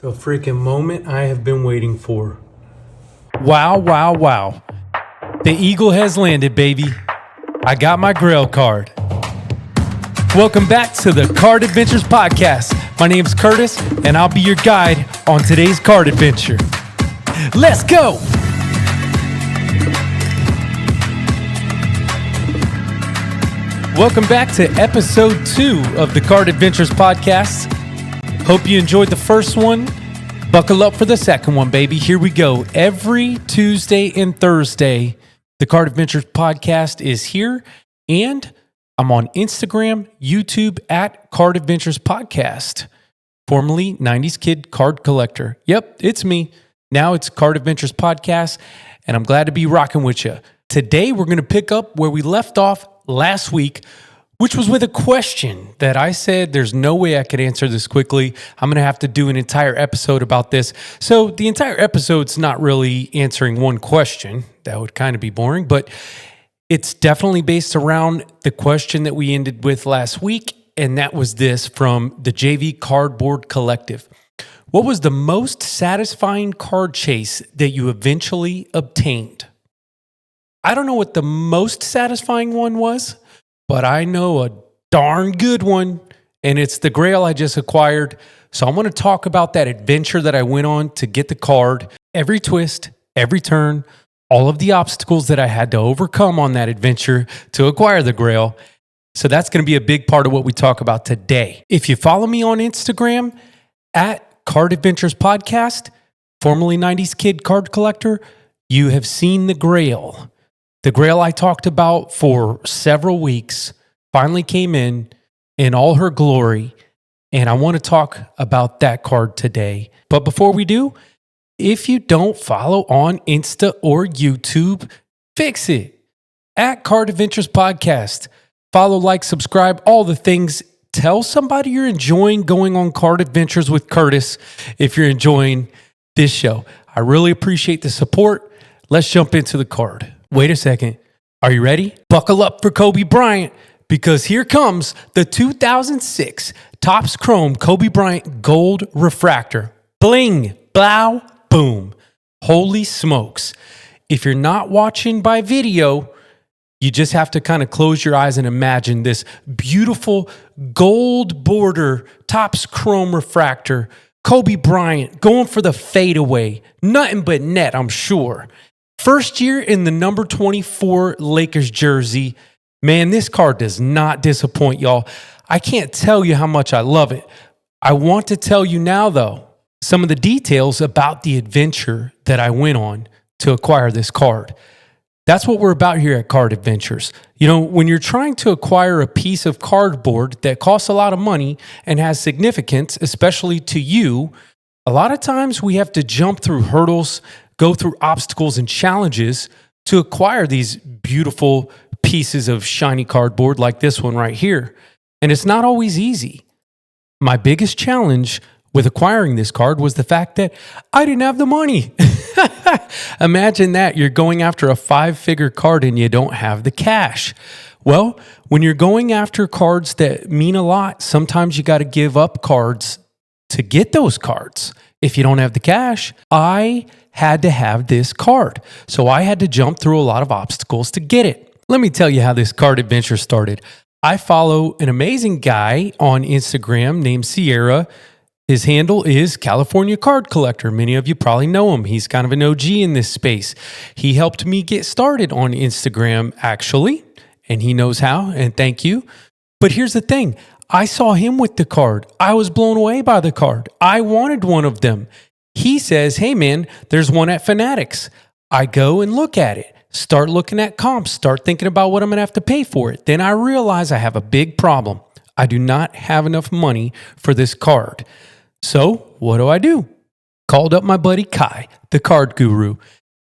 The freaking moment I have been waiting for. Wow, wow, wow. The eagle has landed, baby. I got my Grail card. Welcome back to the Card Adventures Podcast. My name's Curtis, and I'll be your guide on today's card adventure. Let's go! Welcome back to episode 2 of the Card Adventures Podcast. Hope you enjoyed the first one. Buckle up for the second one, baby. Here we go. Every Tuesday and Thursday, the Card Adventures Podcast is here, and I'm on Instagram, YouTube at Card Adventures Podcast, formerly 90s Kid Card Collector. Yep, it's me. Now it's Card Adventures Podcast, and I'm glad to be rocking with you. Today, we're going to pick up where we left off last week, which was with a question that I said there's no way I could answer this quickly. I'm going to have to do an entire episode about this. So the entire episode's not really answering one question. That would kind of be boring, but it's definitely based around the question that we ended with last week, and that was this from the JV Cardboard Collective. What was the most satisfying card chase that you eventually obtained? I don't know what the most satisfying one was, but I know a darn good one, and it's the Grail I just acquired. So I'm going to talk about that adventure that I went on to get the card, every twist, every turn, all of the obstacles that I had to overcome on that adventure to acquire the Grail. So that's going to be a big part of what we talk about today. If you follow me on Instagram at Card Adventures Podcast, formerly 90s Kid Card Collector, you have seen the Grail. The Grail I talked about for several weeks finally came in all her glory, and I want to talk about that card today. But before we do, if you don't follow on Insta or YouTube, fix it. At Card Adventures Podcast, follow, like, subscribe, all the things. Tell somebody you're enjoying going on card adventures with Curtis if you're enjoying this show. I really appreciate the support. Let's jump into the card. Wait a second. Are you ready? Buckle up for Kobe Bryant, because here comes the 2006 Topps Chrome Kobe Bryant Gold Refractor. Bling, blow, boom. Holy smokes. If you're not watching by video, you just have to kind of close your eyes and imagine this beautiful gold border Topps Chrome Refractor. Kobe Bryant going for the fadeaway. Nothing but net, I'm sure. First year in the number 24 Lakers jersey. Man, this card does not disappoint, y'all. I can't tell you how much I love it. I want to tell you now, though, some of the details about the adventure that I went on to acquire this card. That's what we're about here at Card Adventures. You know, when you're trying to acquire a piece of cardboard that costs a lot of money and has significance, especially to you, a lot of times we have to jump through hurdles, go through obstacles and challenges to acquire these beautiful pieces of shiny cardboard like this one right here. And it's not always easy. My biggest challenge with acquiring this card was the fact that I didn't have the money. Imagine that. You're going after a 5-figure card and you don't have the cash. Well, when you're going after cards that mean a lot, sometimes you got to give up cards to get those cards. If you don't have the cash, I had to have this card. So I had to jump through a lot of obstacles to get it. Let me tell you how this card adventure started. I follow an amazing guy on Instagram named Sierra. His handle is California Card Collector. Many of you probably know him. He's kind of an OG in this space. He helped me get started on Instagram, actually, and he knows how, and thank you. But here's the thing. I saw him with the card. I was blown away by the card. I wanted one of them. He says, hey man, there's one at Fanatics. I go and look at it, start looking at comps, start thinking about what I'm going to have to pay for it. Then I realize I have a big problem. I do not have enough money for this card. So what do? Called up my buddy Kai, the card guru.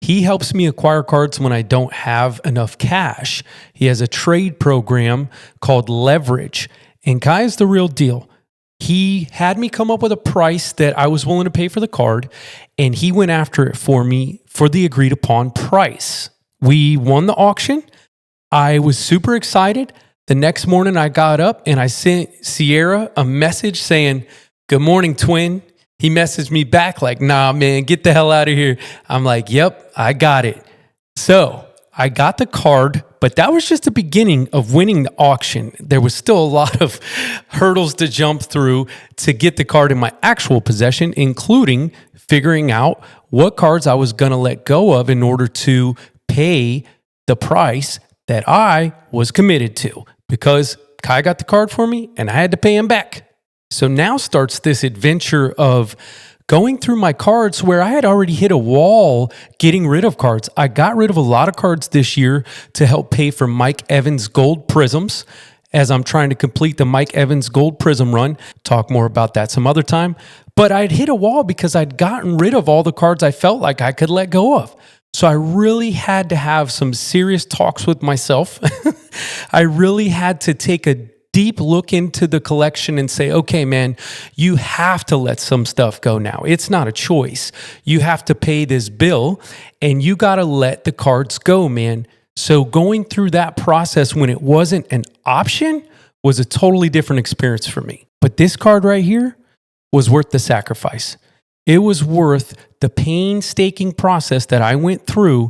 He helps me acquire cards when I don't have enough cash. He has a trade program called Leverage. And Kai is the real deal. He had me come up with a price that I was willing to pay for the card, and he went after it for me for the agreed upon price. We won the auction. I was super excited. The next morning I got up and I sent Sierra a message saying, "Good morning, twin." He messaged me back like, nah, man, get the hell out of here. I'm like, yep, I got it. So I got the card, but that was just the beginning of winning the auction. There was still a lot of hurdles to jump through to get the card in my actual possession, including figuring out what cards I was going to let go of in order to pay the price that I was committed to, because Kai got the card for me and I had to pay him back. So now starts this adventure of going through my cards where I had already hit a wall getting rid of cards. I got rid of a lot of cards this year to help pay for Mike Evans Gold Prisms as I'm trying to complete the Mike Evans Gold Prism run. Talk more about that some other time. But I'd hit a wall because I'd gotten rid of all the cards I felt like I could let go of. So I really had to have some serious talks with myself. I really had to take a deep look into the collection and say, okay, man, you have to let some stuff go now. It's not a choice. You have to pay this bill and you got to let the cards go, man. So going through that process when it wasn't an option was a totally different experience for me. But this card right here was worth the sacrifice. It was worth the painstaking process that I went through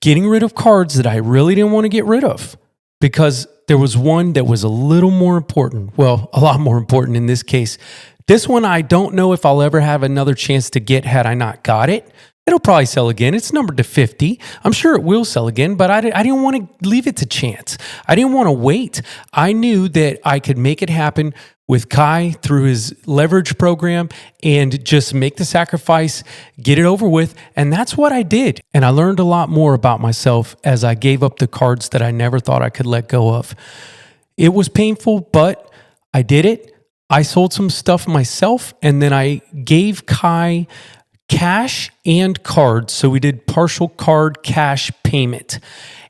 getting rid of cards that I really didn't want to get rid of, because there was one that was a little more important. Well, a lot more important in this case. This one, I don't know if I'll ever have another chance to get had I not got it. It'll probably sell again. It's numbered to 50. I'm sure it will sell again, but I didn't want to leave it to chance. I didn't want to wait. I knew that I could make it happen with Kai through his leverage program and just make the sacrifice, get it over with. And that's what I did. And I learned a lot more about myself as I gave up the cards that I never thought I could let go of. It was painful, but I did it. I sold some stuff myself, and then I gave Kai cash and cards. So we did partial card cash payment.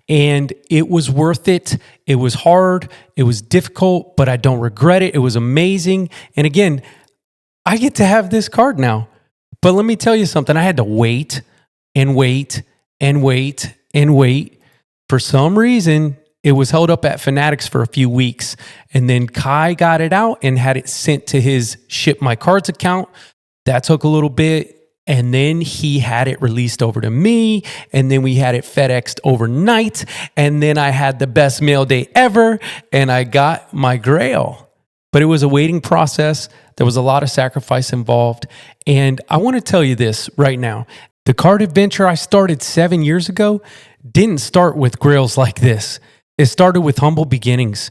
And it was worth it. It was hard. It was difficult, but I don't regret it. It was amazing. And again, I get to have this card now. But let me tell you something. I had to wait and wait and wait and wait. For some reason, it was held up at Fanatics for a few weeks. And then Kai got it out and had it sent to his Ship My Cards account. That took a little bit. And then he had it released over to me. And then we had it FedExed overnight. And then I had the best mail day ever. And I got my Grail. But it was a waiting process. There was a lot of sacrifice involved. And I want to tell you this right now. The card adventure I started 7 years ago didn't start with Grails like this. It started with humble beginnings.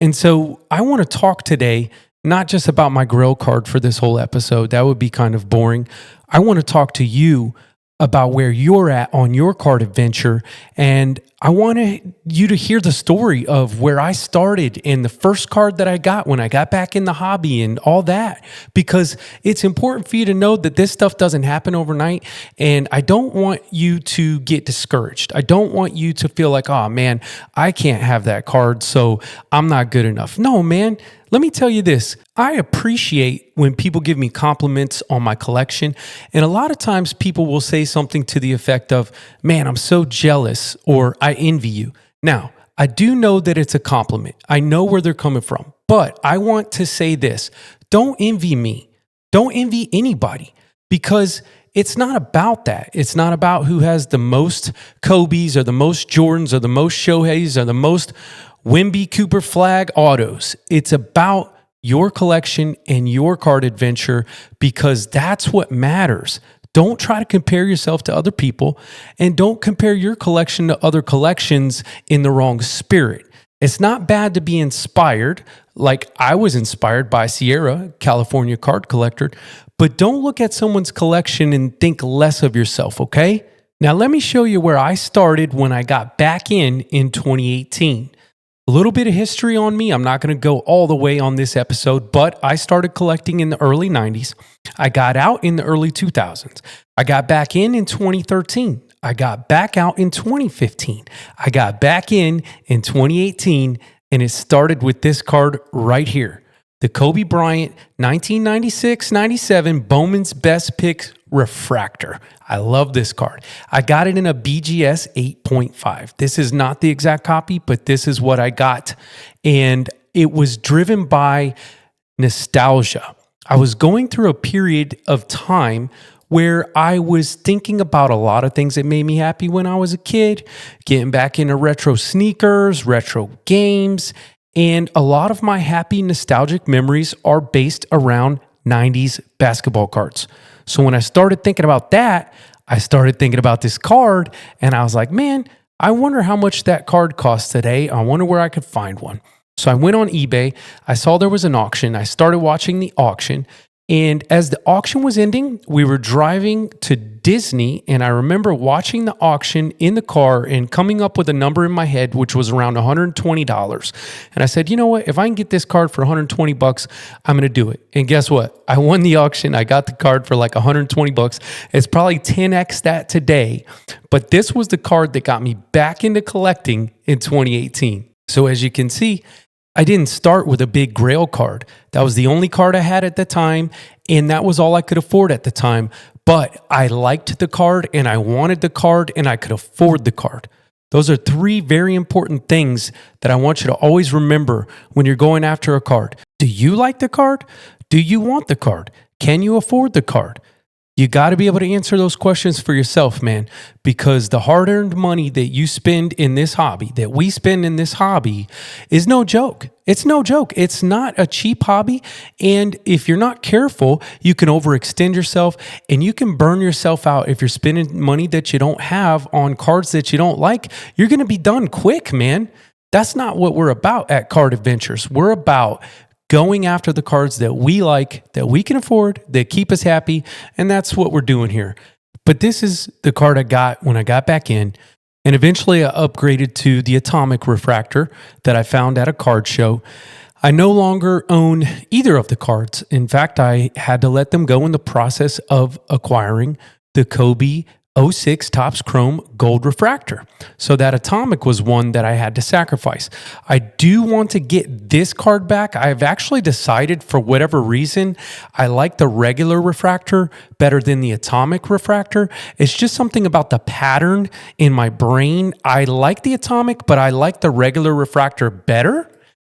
And so I want to talk today not just about my Grail card for this whole episode. That would be kind of boring. I want to talk to you about where you're at on your card adventure. And I want you to hear the story of where I started and the first card that I got when I got back in the hobby and all that, because it's important for you to know that this stuff doesn't happen overnight. And I don't want you to get discouraged. I don't want you to feel like, oh man, I can't have that card, so I'm not good enough. No, man. Let me tell you this. I appreciate when people give me compliments on my collection. And a lot of times people will say something to the effect of, man, I'm so jealous, or I envy you. Now, I do know that it's a compliment. I know where they're coming from. But I want to say this. Don't envy me. Don't envy anybody, because it's not about that. It's not about who has the most Kobe's or the most Jordans or the most Shohei's or the most Wemby Cooper flag autos. It's about your collection and your card adventure, because that's what matters. Don't try to compare yourself to other people, and don't compare your collection to other collections in the wrong spirit. It's not bad to be inspired, like I was inspired by Sierra, California card collector, but don't look at someone's collection and think less of yourself, okay? Now let me show you where I started when I got back in 2018. A little bit of history on me. I'm not going to go all the way on this episode, but I started collecting in the early 90s. I got out in the early 2000s. I got back in 2013. I got back out in 2015. I got back in 2018, and it started with this card right here. The Kobe Bryant 1996-97 Bowman's Best Picks Refractor. I love this card. I got it in a BGS 8.5. This is not the exact copy, but this is what I got. And it was driven by nostalgia. I was going through a period of time where I was thinking about a lot of things that made me happy when I was a kid, getting back into retro sneakers, retro games, and a lot of my happy nostalgic memories are based around 90s basketball cards. So when I started thinking about that, I started thinking about this card, and I was like, man, I wonder how much that card costs today. I wonder where I could find one. So I went on eBay. I saw there was an auction. I started watching the auction. And as the auction was ending, we were driving to Disney. And I remember watching the auction in the car and coming up with a number in my head, which was around $120. And I said, you know what? If I can get this card for $120, I'm going to do it. And guess what? I won the auction. I got the card for like $120. It's probably 10x that today. But this was the card that got me back into collecting in 2018. So as you can see, I didn't start with a big Grail card. That was the only card I had at the time, and that was all I could afford at the time. But I liked the card, and I wanted the card, and I could afford the card. Those are three very important things that I want you to always remember when you're going after a card. Do you like the card? Do you want the card? Can you afford the card? You got to be able to answer those questions for yourself, man, because the hard-earned money that you spend in this hobby, that we spend in this hobby, is no joke. It's no joke. It's not a cheap hobby. And if you're not careful, you can overextend yourself and you can burn yourself out. If you're spending money that you don't have on cards that you don't like, you're going to be done quick, man. That's not what we're about at Card Adventures. We're about going after the cards that we like, that we can afford, that keep us happy, and that's what we're doing here. But this is the card I got when I got back in, and eventually I upgraded to the Atomic Refractor that I found at a card show. I no longer own either of the cards. In fact, I had to let them go in the process of acquiring the Kobe 06 Topps Chrome Gold Refractor. So that Atomic was one that I had to sacrifice. I do want to get this card back. I've actually decided, for whatever reason, I like the regular refractor better than the Atomic Refractor. It's just something about the pattern in my brain. I like the Atomic, but I like the regular refractor better.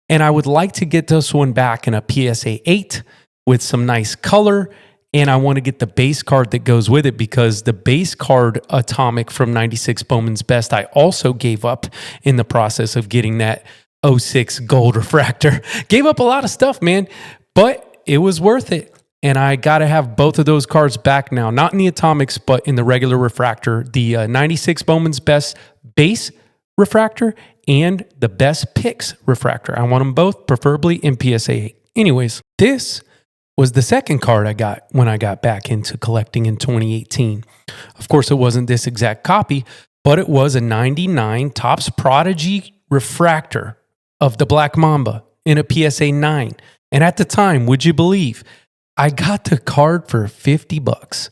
And I would like to get this one back in a PSA 8 with some nice color. And I want to get the base card that goes with it, because the base card Atomic from 96 Bowman's Best, I also gave up in the process of getting that 06 Gold Refractor. Gave up a lot of stuff, man, but it was worth it. And I got to have both of those cards back now, not in the Atomics, but in the regular refractor, the 96 Bowman's Best base refractor and the Best Picks refractor. I want them both, preferably in PSA 8. Anyways, this was the second card I got when I got back into collecting in 2018. Of course, it wasn't this exact copy, but it was a 99 Topps Prodigy Refractor of the Black Mamba in a PSA 9. And at the time, would you believe, I got the card for $50.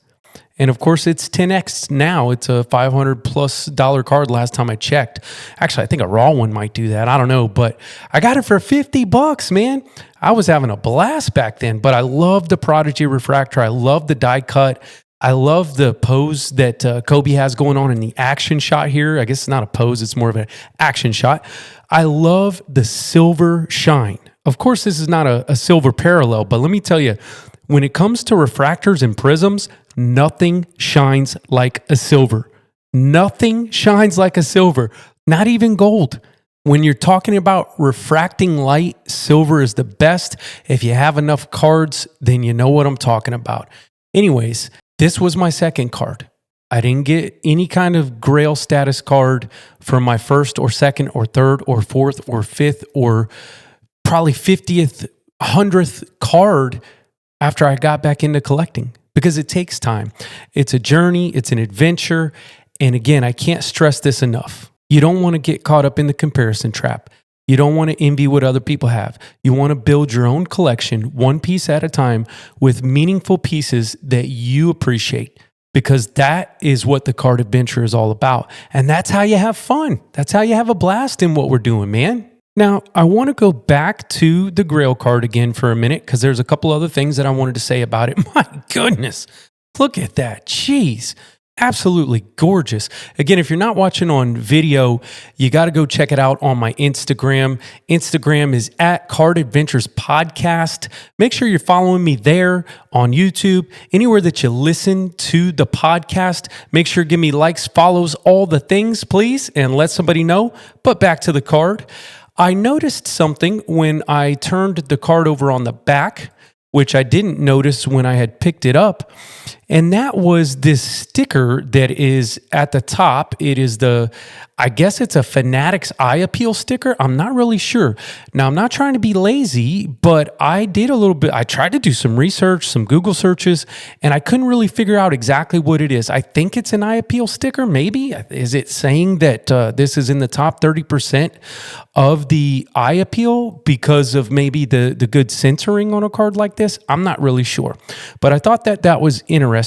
And of course, it's 10x now. It's a $500+ card last time I checked. Actually, I think a raw one might do that. I don't know, but I got it for $50, man. I was having a blast back then, but I love the Prodigy Refractor. I love the die cut. I love the pose that Kobe has going on in the action shot here. I guess it's not a pose, it's more of an action shot. I love the silver shine. Of course, this is not a silver parallel, but let me tell you, when it comes to refractors and prisms, nothing shines like a silver. Nothing shines like a silver, not even gold. When you're talking about refracting light, silver is the best. If you have enough cards, then you know what I'm talking about. Anyways, this was my second card. I didn't get any kind of Grail status card for my first or second or third or fourth or fifth or probably 50th, 100th card after I got back into collecting, because it takes time. It's a journey, it's an adventure. And again, I can't stress this enough. You don't want to get caught up in the comparison trap. You don't want to envy what other people have. You want to build your own collection, one piece at a time, with meaningful pieces that you appreciate, because that is what the Card Adventure is all about. And that's how you have fun. That's how you have a blast in what we're doing, man. Now, I want to go back to the Grail card again for a minute, because there's a couple other things that I wanted to say about it. My goodness, look at that. Jeez. absolutely gorgeous. Again, if you're not watching on video, you got to go check it out on my Instagram. Instagram is at Card Adventures Podcast. Make sure you're following me there on YouTube. Anywhere that you listen to the podcast, make sure to give me likes, follows, all the things, please, and let somebody know. But back to the card. I noticed something when I turned the card over on the back, which I didn't notice when I had picked it up. And that was this sticker that is at the top. It is I guess it's a Fanatics Eye Appeal sticker. I'm not really sure. Now, I'm not trying to be lazy, but I did a little bit. I tried to do some research, some Google searches, and I couldn't really figure out exactly what it is. I think it's an Eye Appeal sticker, maybe. Is it saying that this is in the top 30% of the Eye Appeal because of maybe the good centering on a card like this? I'm not really sure. But I thought that was interesting.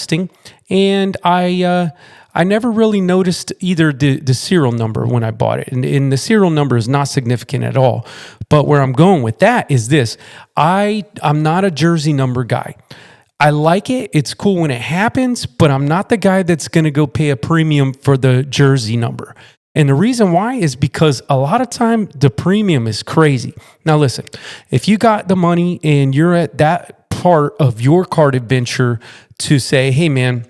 And I never really noticed either the serial number when I bought it. And the serial number is not significant at all. But where I'm going with that is this. I'm not a jersey number guy. I like it. It's cool when it happens, but I'm not the guy that's going to go pay a premium for the jersey number. And the reason why is because a lot of time the premium is crazy. Now listen, if you got the money and you're at that part of your card adventure to say, hey man,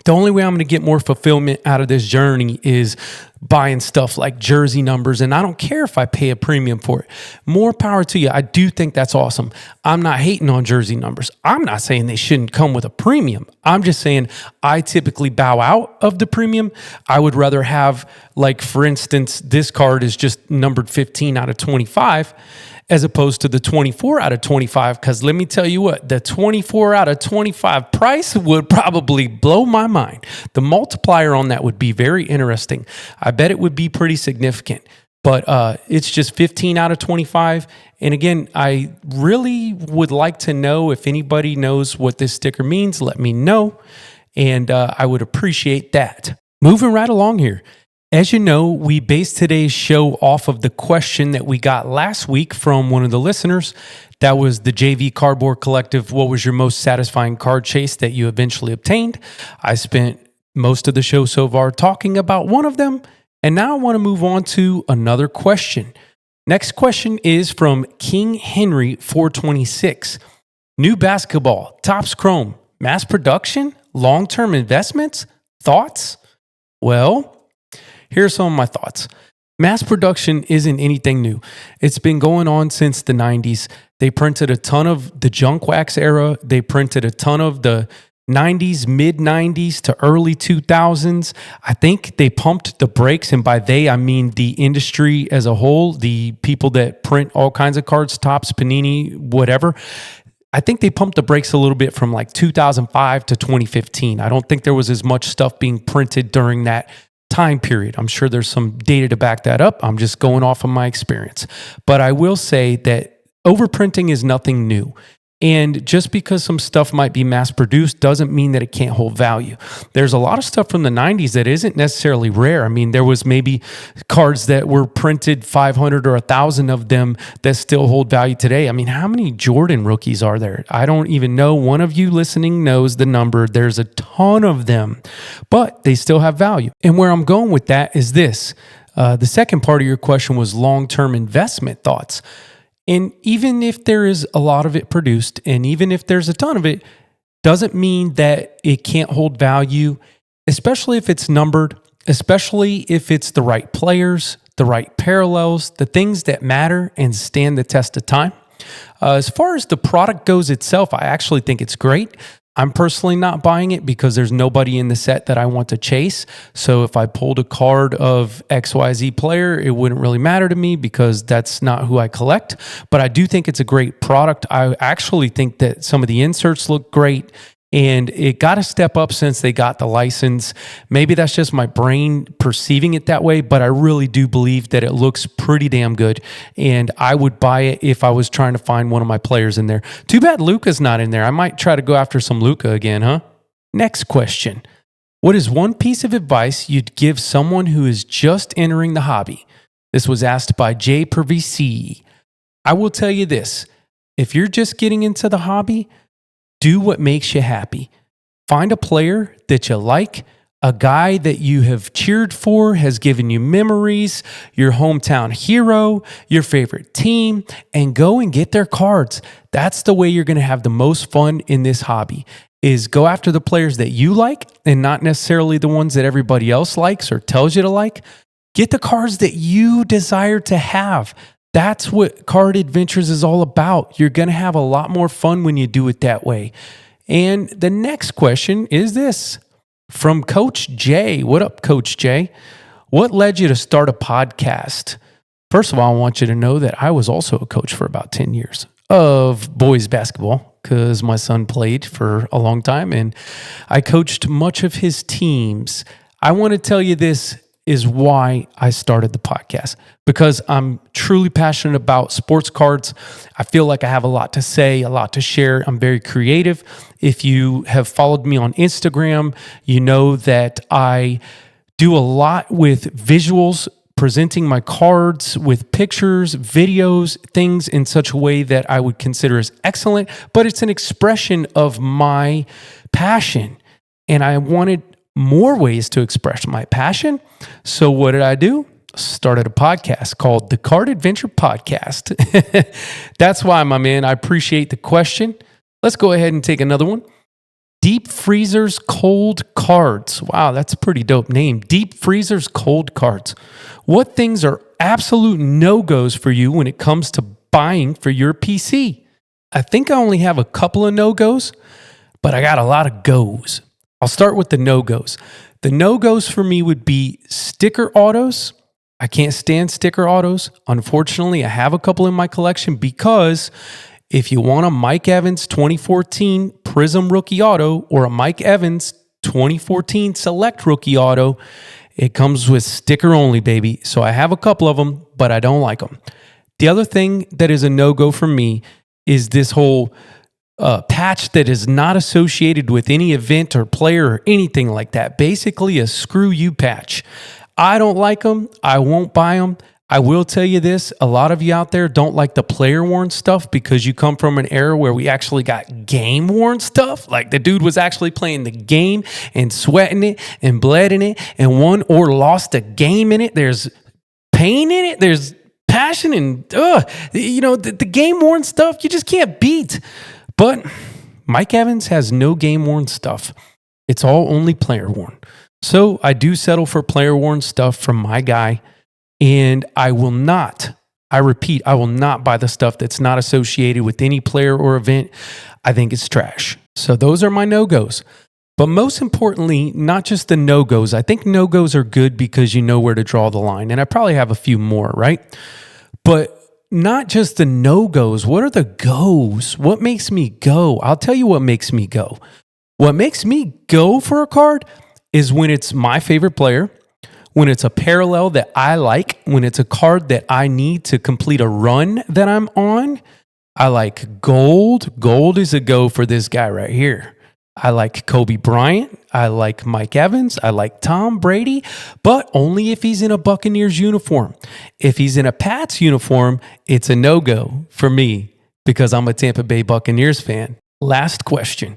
the only way I'm going to get more fulfillment out of this journey is buying stuff like jersey numbers, and I don't care if I pay a premium for it. More power to you. I do think that's awesome. I'm not hating on jersey numbers. I'm not saying they shouldn't come with a premium. I'm just saying I typically bow out of the premium. I would rather have, like, for instance, this card is just numbered 15 out of 25 as opposed to the 24 out of 25, because let me tell you what, the 24 out of 25 price would probably blow my mind. The multiplier on that would be very interesting. I bet it would be pretty significant, but it's just 15 out of 25. And again, I really would like to know if anybody knows what this sticker means, let me know, and I would appreciate that. Moving right along here. As you know, we based today's show off of the question that we got last week from one of the listeners. That was the JV Cardboard Collective. What was your most satisfying card chase that you eventually obtained? I spent most of the show so far talking about one of them, and now I want to move on to another question. Next question is from King Henry 426. New basketball, Topps Chrome, mass production, long-term investments, thoughts? Well, here are some of my thoughts. Mass production isn't anything new. It's been going on since the 90s. They printed a ton of the junk wax era. They printed a ton of the 90s, mid 90s to early 2000s. I think they pumped the brakes, and by they, I mean the industry as a whole, the people that print all kinds of cards, Topps, Panini, whatever. I think they pumped the brakes a little bit from like 2005 to 2015. I don't think there was as much stuff being printed during that time period. I'm sure there's some data to back that up. I'm just going off of my experience. But I will say that overprinting is nothing new. And just because some stuff might be mass produced doesn't mean that it can't hold value. There's a lot of stuff from the 90s that isn't necessarily rare. I mean, there was maybe cards that were printed 500 or 1,000 of them that still hold value today. I mean, how many Jordan rookies are there? I don't even know. One of you listening knows the number. There's a ton of them, but they still have value. And where I'm going with that is this. The second part of your question was long-term investment thoughts. And even if there is a lot of it produced, and even if there's a ton of it, doesn't mean that it can't hold value, especially if it's numbered, especially if it's the right players, the right parallels, the things that matter and stand the test of time. As far as the product goes itself, I actually think it's great. I'm personally not buying it because there's nobody in the set that I want to chase. So if I pulled a card of XYZ player, it wouldn't really matter to me because that's not who I collect. But I do think it's a great product. I actually think that some of the inserts look great. And it got a step up since they got the license. Maybe that's just my brain perceiving it that way, but I really do believe that it looks pretty damn good. And I would buy it if I was trying to find one of my players in there. Too bad Luka's not in there. I might try to go after some Luka again, huh? Next question. What is one piece of advice you'd give someone who is just entering the hobby? This was asked by J per VC. I will tell you this. If you're just getting into the hobby, do what makes you happy. Find a player that you like, a guy that you have cheered for, has given you memories, your hometown hero, your favorite team, and go and get their cards. That's the way you're going to have the most fun in this hobby, is go after the players that you like and not necessarily the ones that everybody else likes or tells you to like. Get the cards that you desire to have. That's what Card Adventures is all about. You're going to have a lot more fun when you do it that way. And the next question is this from Coach Jay. What up, Coach Jay? What led you to start a podcast? First of all, I want you to know that I was also a coach for about 10 years of boys basketball because my son played for a long time and I coached much of his teams. I want to tell you this is why I started the podcast, because I'm truly passionate about sports cards. I feel like I have a lot to say, a lot to share. I'm very creative. If you have followed me on Instagram, you know that I do a lot with visuals, presenting my cards with pictures, videos, things in such a way that I would consider as excellent, but it's an expression of my passion. And I wanted more ways to express my passion. So what did I do? Started a podcast called the Card Adventure Podcast. That's why, my man. I appreciate the question. Let's go ahead and take another one. Deep Freezers Cold Cards. Wow, that's a pretty dope name. Deep Freezers Cold Cards. What things are absolute no-goes for you when it comes to buying for your PC? I think I only have a couple of no-goes, but I got a lot of goes. I'll start with the no-goes. The no-goes for me would be sticker autos. I can't stand sticker autos. Unfortunately, I have a couple in my collection because if you want a Mike Evans 2014 Prism Rookie Auto or a Mike Evans 2014 Select Rookie Auto, it comes with sticker only, baby. So I have a couple of them, but I don't like them. The other thing that is a no-go for me is this whole patch that is not associated with any event or player or anything like that. Basically a screw you patch. I don't like them. I won't buy them. I will tell you this, a lot of you out there don't like the player worn stuff because you come from an era where we actually got game worn stuff. Like the dude was actually playing the game and sweating it and bled in it and won or lost a game in it. There's pain in it. There's passion and the game worn stuff you just can't beat. But Mike Evans has no game-worn stuff. It's all only player-worn. So I do settle for player-worn stuff from my guy, and I will not buy the stuff that's not associated with any player or event. I think it's trash. So those are my no-goes. But most importantly, not just the no-goes. I think no-goes are good because you know where to draw the line, and I probably have a few more, right? But not just the no-goes. What are the goes? What makes me go? I'll tell you what makes me go. What makes me go for a card is when it's my favorite player, when it's a parallel that I like, when it's a card that I need to complete a run that I'm on. I like gold. Gold is a go for this guy right here. I like Kobe Bryant. I like Mike Evans. I like Tom Brady, but only if he's in a Buccaneers uniform. If he's in a Pats uniform, it's a no-go for me because I'm a Tampa Bay Buccaneers fan. Last question.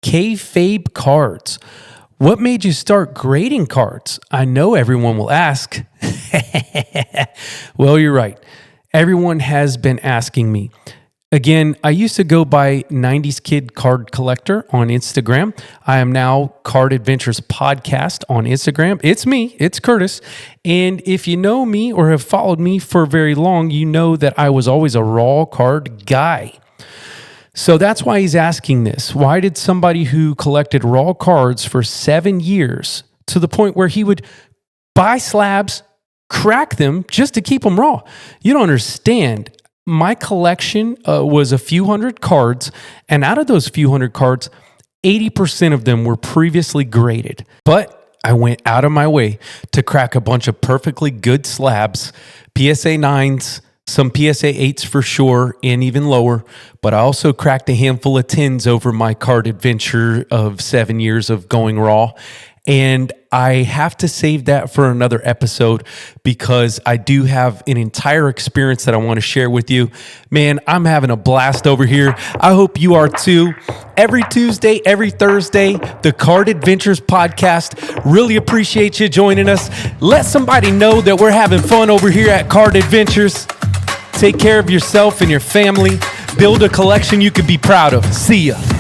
Kayfabe cards. What made you start grading cards? I know everyone will ask. Well, you're right. Everyone has been asking me. Again, I used to go by 90s Kid Card Collector on Instagram. I am now Card Adventures Podcast on Instagram. It's me. It's Curtis. And if you know me or have followed me for very long, you know that I was always a raw card guy. So that's why he's asking this. Why did somebody who collected raw cards for 7 years to the point where he would buy slabs, crack them just to keep them raw? You don't understand. My collection was a few hundred cards, and out of those few hundred cards, 80% of them were previously graded. But I went out of my way to crack a bunch of perfectly good slabs, PSA 9s, some PSA 8s for sure, and even lower. But I also cracked a handful of 10s over my card adventure of 7 years of going raw. And I have to save that for another episode because I do have an entire experience that I want to share with you. Man, I'm having a blast over here. I hope you are too. Every Tuesday, every Thursday, the Card Adventures podcast. Really appreciate you joining us. Let somebody know that we're having fun over here at Card Adventures. Take care of yourself and your family. Build a collection you can be proud of. See ya.